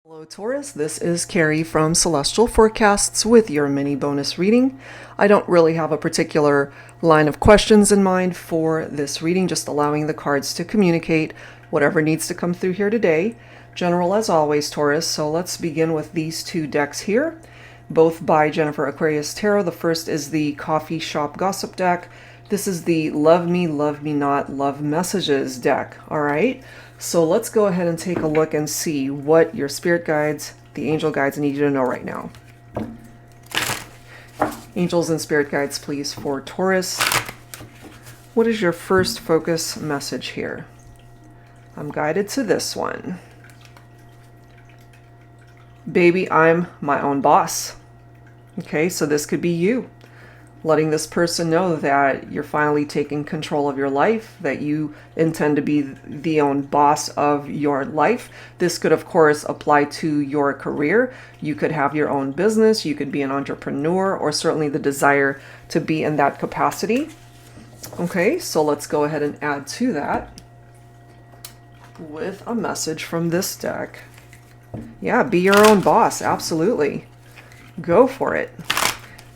Hello Taurus, this is Carrie from Celestial Forecasts with your mini bonus reading. I don't really have a particular line of questions in mind for this reading, just allowing the cards to communicate whatever needs to come through here today. General as always, Taurus, so let's begin with these two decks here, both by Jennifer Aquarius Tarot. The first is the Coffee Shop Gossip deck. This is the Love Me Not, Love Messages deck, all right? So let's go ahead and take a look and see what your spirit guides, the angel guides, need you to know right now. Angels and spirit guides, please, for Taurus. What is your first focus message here? I'm guided to this one. Baby, I'm my own boss. Okay, so this could be you. Letting this person know that you're finally taking control of your life, that you intend to be the own boss of your life. This could, of course, apply to your career. You could have your own business, you could be an entrepreneur, or certainly the desire to be in that capacity. Okay, so let's go ahead and add to that with a message from this deck. Yeah, be your own boss, absolutely. Go for it.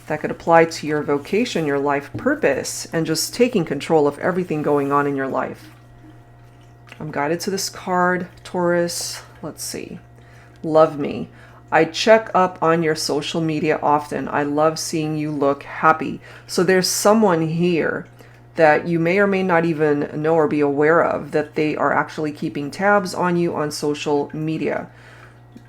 That could apply to your vocation, your life purpose, and just taking control of everything going on in your life. I'm guided to this card, Taurus. Let's see. Love me. I check up on your social media often. I love seeing you look happy. So there's someone here that you may or may not even know or be aware of, that they are actually keeping tabs on you on social media.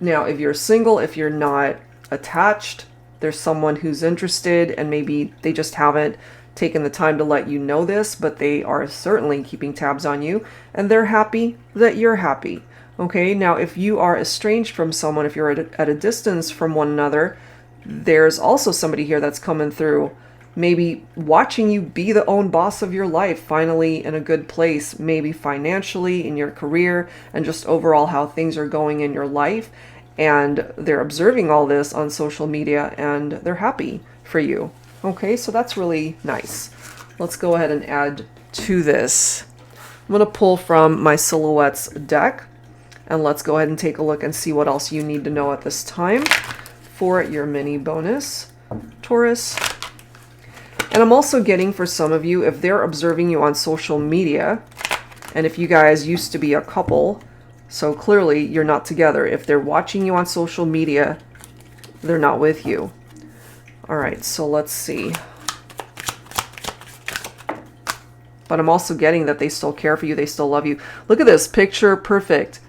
Now, if you're single, if you're not attached, there's someone who's interested, and maybe they just haven't taken the time to let you know this, but they are certainly keeping tabs on you, and they're happy that you're happy. Okay, now if you are estranged from someone, if you're at a distance from one another, there's also somebody here that's coming through, maybe watching you be the own boss of your life, finally in a good place, maybe financially, in your career, and just overall how things are going in your life. And they're observing all this on social media and they're happy for you. Okay, so that's really nice. Let's go ahead and add to this. I'm going to pull from my Silhouettes deck, and let's go ahead and take a look and see what else you need to know at this time for your mini bonus, Taurus. And I'm also getting, for some of you, if they're observing you on social media, and if you guys used to be a couple, so clearly you're not together. If they're watching you on social media, they're not with you. All right, so let's see. But I'm also getting that they still care for you. They still love you. Look at this, picture perfect.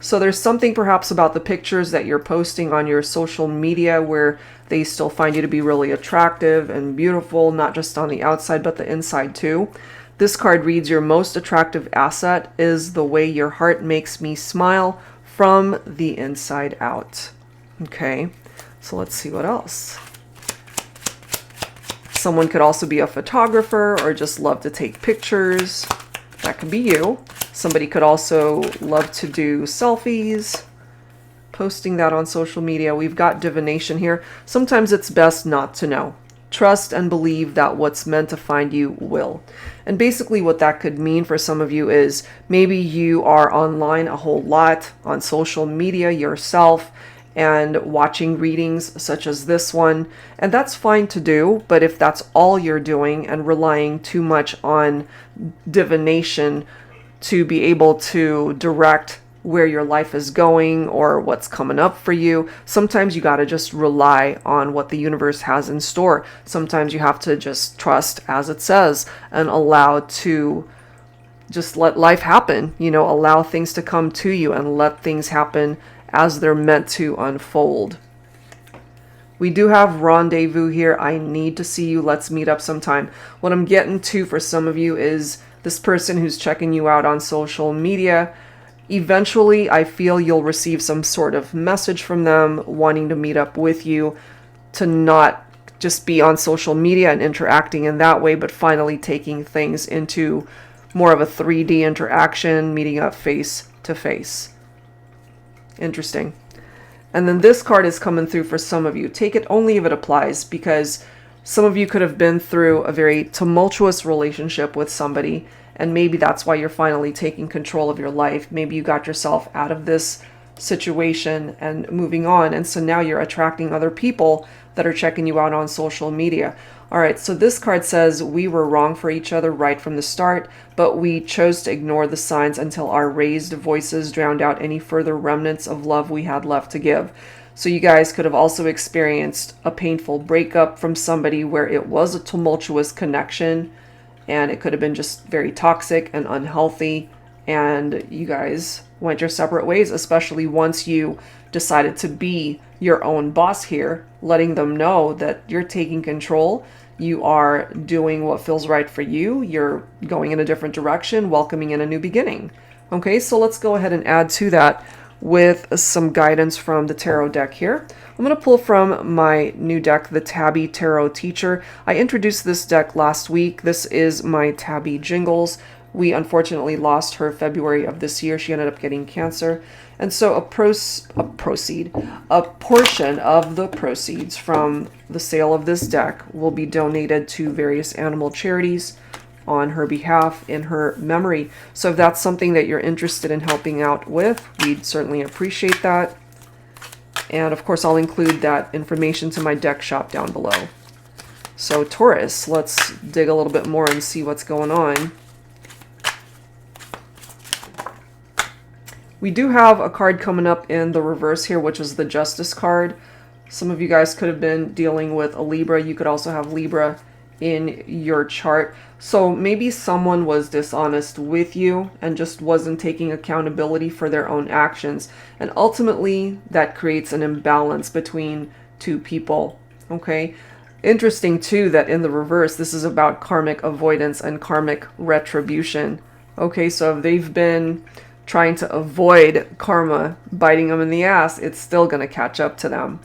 So there's something perhaps about the pictures that you're posting on your social media where they still find you to be really attractive and beautiful, not just on the outside, but the inside too. This card reads, your most attractive asset is the way your heart makes me smile from the inside out. Okay, so let's see what else. Someone could also be a photographer or just love to take pictures. That could be you. Somebody could also love to do selfies, posting that on social media. We've got divination here. Sometimes it's best not to know. Trust and believe that what's meant to find you will. And basically what that could mean for some of you is maybe you are online a whole lot on social media yourself and watching readings such as this one. And that's fine to do, but if that's all you're doing and relying too much on divination to be able to direct where your life is going or what's coming up for you, sometimes you got to just rely on what the universe has in store. Sometimes you have to just trust as it says and allow to just let life happen, allow things to come to you and let things happen as they're meant to unfold. We do have rendezvous here. I need to see you. Let's meet up sometime. What I'm getting to for some of you is this person who's checking you out on social media. Eventually, I feel you'll receive some sort of message from them wanting to meet up with you, to not just be on social media and interacting in that way, but finally taking things into more of a 3D interaction, meeting up face to face. Interesting. And then this card is coming through for some of you. Take it only if it applies, because some of you could have been through a very tumultuous relationship with somebody, and maybe that's why you're finally taking control of your life. Maybe you got yourself out of this situation and moving on. And so now you're attracting other people that are checking you out on social media. All right, so this card says we were wrong for each other right from the start, but we chose to ignore the signs until our raised voices drowned out any further remnants of love we had left to give. So you guys could have also experienced a painful breakup from somebody where it was a tumultuous connection, and it could have been just very toxic and unhealthy, and you guys went your separate ways, especially once you decided to be your own boss here, letting them know that you're taking control. You are doing what feels right for you. You're going in a different direction, welcoming in a new beginning. Okay, so let's go ahead and add to that with some guidance from the tarot deck here. I'm going to pull from my new deck, the Tabby Tarot Teacher. I introduced this deck last week. This is my Tabby Jingles. We unfortunately lost her February of this year. She ended up getting cancer. And so a portion of the proceeds from the sale of this deck will be donated to various animal charities on her behalf in her memory. So if that's something that you're interested in helping out with, we'd certainly appreciate that. And of course, I'll include that information to my deck shop down below. So Taurus, let's dig a little bit more and see what's going on. We do have a card coming up in the reverse here, which is the Justice card. Some of you guys could have been dealing with a Libra. You could also have Libra in your chart. So maybe someone was dishonest with you and just wasn't taking accountability for their own actions. And ultimately, that creates an imbalance between two people. Okay? Interesting, too, that in the reverse, this is about karmic avoidance and karmic retribution. Okay, so if they've been trying to avoid karma biting them in the ass, it's still going to catch up to them.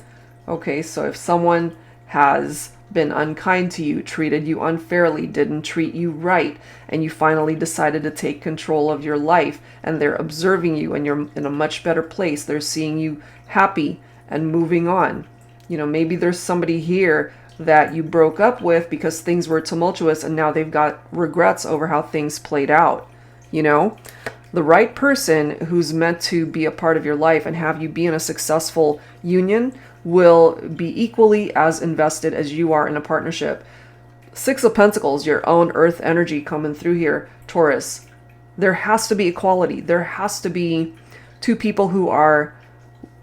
Okay, so if someone has been unkind to you, treated you unfairly, didn't treat you right, and you finally decided to take control of your life, and they're observing you and you're in a much better place, they're seeing you happy and moving on. You know, maybe there's somebody here that you broke up with because things were tumultuous and now they've got regrets over how things played out. You know, the right person who's meant to be a part of your life and have you be in a successful union will be equally as invested as you are in a partnership. Six of Pentacles, your own earth energy coming through here, Taurus. There has to be equality. There has to be two people who are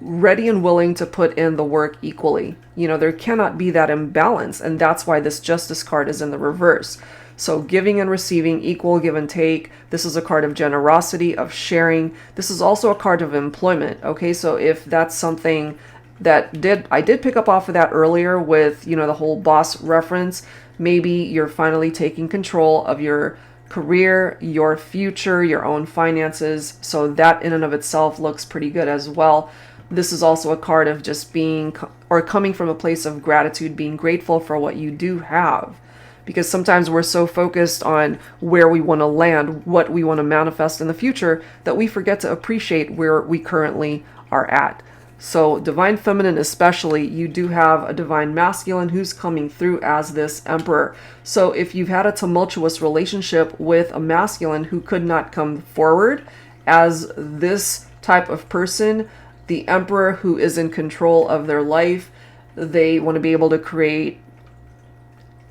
ready and willing to put in the work equally. You know, there cannot be that imbalance, and that's why this Justice card is in the reverse. So giving and receiving, equal give and take. This is a card of generosity, of sharing. This is also a card of employment. Okay, so if that's something that I did pick up off of that earlier with, you know, the whole boss reference, maybe you're finally taking control of your career, your future, your own finances. So that in and of itself looks pretty good as well. This is also a card of just being or coming from a place of gratitude, being grateful for what you do have. Because sometimes we're so focused on where we want to land, what we want to manifest in the future, that we forget to appreciate where we currently are at. So Divine Feminine especially, you do have a Divine Masculine who's coming through as this Emperor. So if you've had a tumultuous relationship with a masculine who could not come forward as this type of person, the Emperor who is in control of their life, they want to be able to create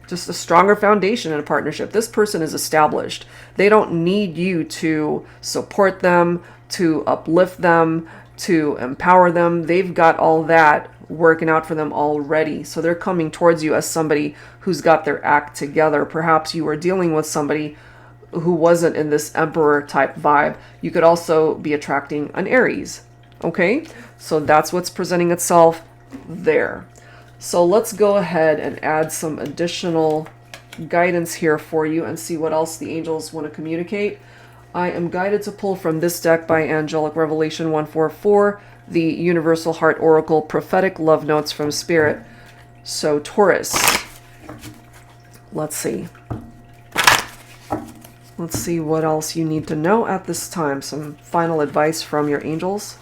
just a stronger foundation in a partnership. This person is established. They don't need you to support them, to uplift them, to empower them. They've got all that working out for them already. So they're coming towards you as somebody who's got their act together. Perhaps you were dealing with somebody who wasn't in this Emperor type vibe. You could also be attracting an Aries. Okay, so that's what's presenting itself there. So let's go ahead and add some additional guidance here for you and see what else the angels want to communicate. I am guided to pull from this deck by Angelic Revelation 144, the Universal Heart Oracle Prophetic Love Notes from Spirit. So Taurus, let's see. Let's see what else you need to know at this time. Some final advice from your angels,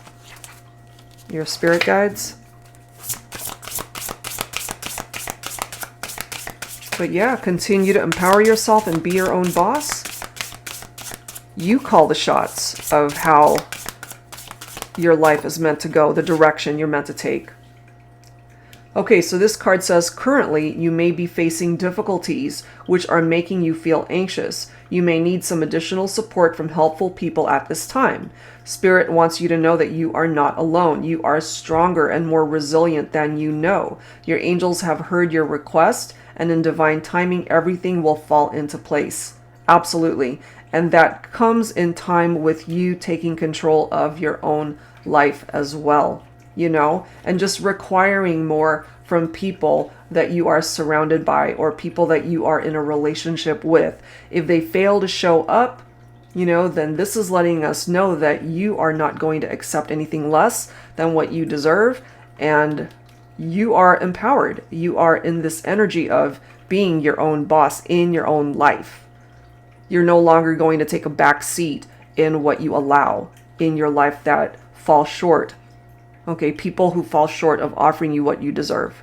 your spirit guides. But yeah, continue to empower yourself and be your own boss. You call the shots of how your life is meant to go, the direction you're meant to take. Okay, so this card says, currently you may be facing difficulties which are making you feel anxious. You may need some additional support from helpful people at this time. Spirit wants you to know that you are not alone. You are stronger and more resilient than you know. Your angels have heard your request, and in divine timing, everything will fall into place. Absolutely. And that comes in time with you taking control of your own life as well. And just requiring more from people that you are surrounded by or people that you are in a relationship with. If they fail to show up, then this is letting us know that you are not going to accept anything less than what you deserve, and you are empowered. You are in this energy of being your own boss in your own life. You're no longer going to take a back seat in what you allow in your life that fall short. Okay, people who fall short of offering you what you deserve.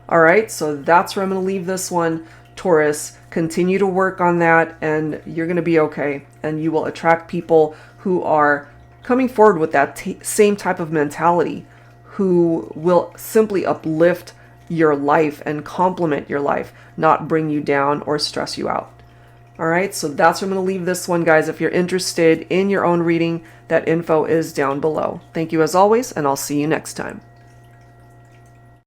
All right, so that's where I'm going to leave this one. Taurus, continue to work on that and you're going to be okay. And you will attract people who are coming forward with that same type of mentality, who will simply uplift your life and complement your life, not bring you down or stress you out. All right, so that's where I'm going to leave this one, guys. If you're interested in your own reading, that info is down below. Thank you as always, and I'll see you next time.